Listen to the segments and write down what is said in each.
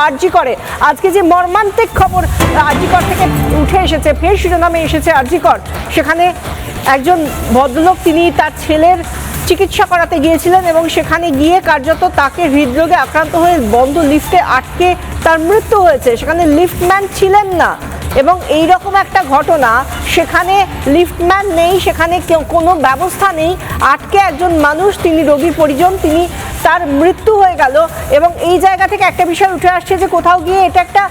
আরজি করে। আজকে যে মর্মান্তিক খবর আরজি কর থেকে উঠে এসেছে, ফের শিরোনামে এসেছে আরজি কর। সেখানে একজন ভদ্রলোক তিনি তার ছেলের চিকিৎসা করাতে গিয়েছিলেন এবং সেখানে গিয়ে কার্যত তাকে হৃদরোগে আক্রান্ত হয়ে বন্ধ লিফটে আটকে তার মৃত্যু হয়েছে। সেখানে লিফটম্যান ছিলেন না এবং এই রকম একটা ঘটনা, সেখানে লিফটম্যান নেই, সেখানে কোনো ব্যবস্থা নেই, আটকে একজন মানুষ, তিনি রোগীর পরিজন, তিনি তার মৃত্যু হয়ে গেল। এবং এই জায়গা থেকে একটা বিষয় উঠে আসছে যে কোথাও গিয়ে এটা একটা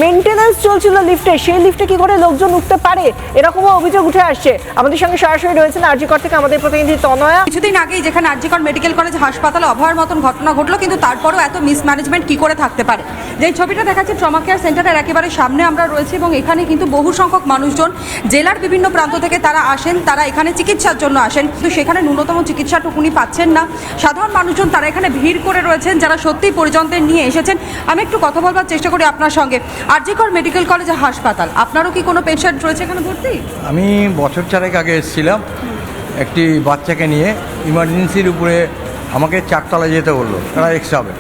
মেনটেন্যান্স চলছিল লিফটে, সেই লিফটে কি করে লোকজন উঠতে পারে, এরকমও অভিযোগ উঠে আসছে। আমাদের সঙ্গে সরাসরি রয়েছেন আরজি কর থেকে আমাদের প্রতিনিধি তনয়া। কিছুদিন আগেই যেখানে আরজি কর মেডিকেল কলেজ হাসপাতালে অভয়ের মতন ঘটনা ঘটলো, কিন্তু তারপরও এত মিসম্যানেজমেন্ট কি করে থাকতে পারে? যে ছবিটা দেখাচ্ছে ট্রমা কেয়ার সেন্টারের একেবারে সামনে আমরা রয়েছি এবং এখানে কিন্তু বহু সংখ্যক মানুষজন জেলার বিভিন্ন প্রান্ত থেকে তারা আসেন, তারা এখানে চিকিৎসার জন্য আসেন, কিন্তু সেখানে ন্যূনতম চিকিৎসাটুকুনি পাচ্ছেন না। সাধারণ মানুষজন তারা এখানে ভিড় করে রয়েছেন, যারা সত্যিই পরিজনদের নিয়ে এসেছেন। আমি একটু কথা বলবার চেষ্টা করি আপনার সঙ্গে। আরজি কর মেডিকেল কলেজ হাসপাতাল, আপনারও কি কোনো পেশেন্ট রয়েছে এখানে ভর্তি? আমি বছর চারেক আগে এসেছিলাম একটি বাচ্চাকে নিয়ে, ইমার্জেন্সির উপরে আমাকে 4 তলায় যেতে বললো, তারা এক্সট্রা হবে।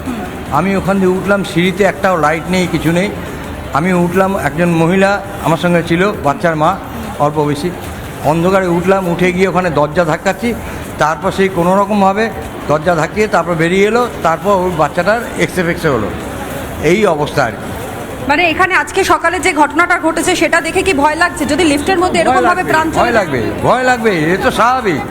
আমি ওখান দিয়ে উঠলাম, সিঁড়িতে একটাও লাইট নেই, কিছু নেই। আমি উঠলাম, একজন মহিলা আমার সঙ্গে ছিল, বাচ্চার মা, অল্প বেশি। অন্ধকারে উঠলাম, উঠে গিয়ে ওখানে দরজা ধাক্কাচ্ছি, তারপর সেই কোনোরকমভাবে দরজা ধাক্কিয়ে তারপর বেরিয়ে এলো, তারপর ওই বাচ্চাটার এক্সরে হলো। এই অবস্থা আর কি। মানে এখানে আজকে সকালে যে ঘটনাটা ঘটেছে সেটা দেখে কি ভয় লাগছে? যদি লিফটের মধ্যে এরকম ভাবে প্রাণ চলে ভয় লাগবে, ভয় লাগবে, এ তো স্বাভাবিক,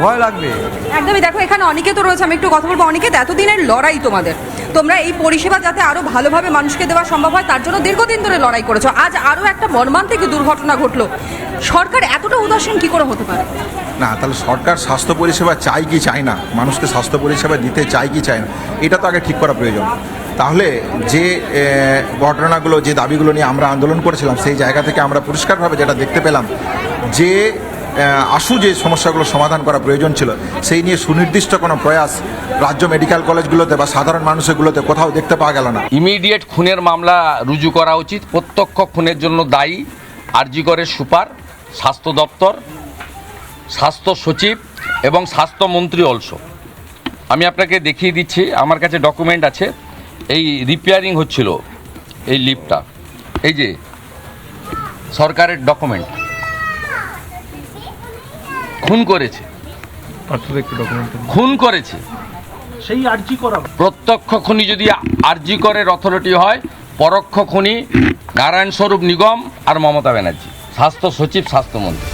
ভয় লাগবে একদমই। দেখো এখানে অনেকে তো রয়েছে, আমি একটু কথা বলবো। অনেকে এতদিনের লড়াই তোমাদের, তোমরা এই পরিষেবা যাতে আরো ভালোভাবে মানুষকে দেওয়া সম্ভব হয় তার জন্য দীর্ঘদিন ধরে লড়াই করেছো। আজ আরো একটা মর্মান্তিক দুর্ঘটনা ঘটলো, সরকার এতটা উদাসীন কি করে হতে পারে? না, তাহলে সরকার স্বাস্থ্য পরিষেবা চাই কি চায় না, মানুষকে স্বাস্থ্য পরিষেবা দিতে চাই কি চায় না, এটা তো আগে ঠিক করা প্রয়োজন। তাহলে যে ঘটনাগুলো, যে দাবিগুলো নিয়ে আমরা আন্দোলন করেছিলাম, সেই জায়গা থেকে আমরা পরিষ্কারভাবে যেটা দেখতে পেলাম যে আশু যে সমস্যাগুলো সমাধান করা প্রয়োজন ছিল, সেই নিয়ে সুনির্দিষ্ট কোনো প্রয়াস রাজ্য মেডিকেল কলেজগুলোতে বা সাধারণ মানুষগুলোতে কোথাও দেখতে পাওয়া গেল না। ইমিডিয়েট খুনের মামলা রুজু করা উচিত। প্রত্যক্ষ খুনের জন্য দায়ী আরজি করের সুপার, স্বাস্থ্য দপ্তর, স্বাস্থ্য সচিব এবং স্বাস্থ্যমন্ত্রী অলসো। আমি আপনাকে দেখিয়ে দিচ্ছি, আমার কাছে ডকুমেন্ট আছে। এই রিপেয়ারিং হচ্ছিল এই লিফটটা, এই যে সরকারের ডকুমেন্ট। খুন করেছে, খুন করেছে সেই আরজি করা। প্রত্যক্ষ খুনি যদি আরজি করের অথরিটি হয়, পরোক্ষ খুনি নারায়ণ স্বরূপ নিগম আর মমতা ব্যানার্জি, স্বাস্থ্য সচিব, স্বাস্থ্যমন্ত্রী।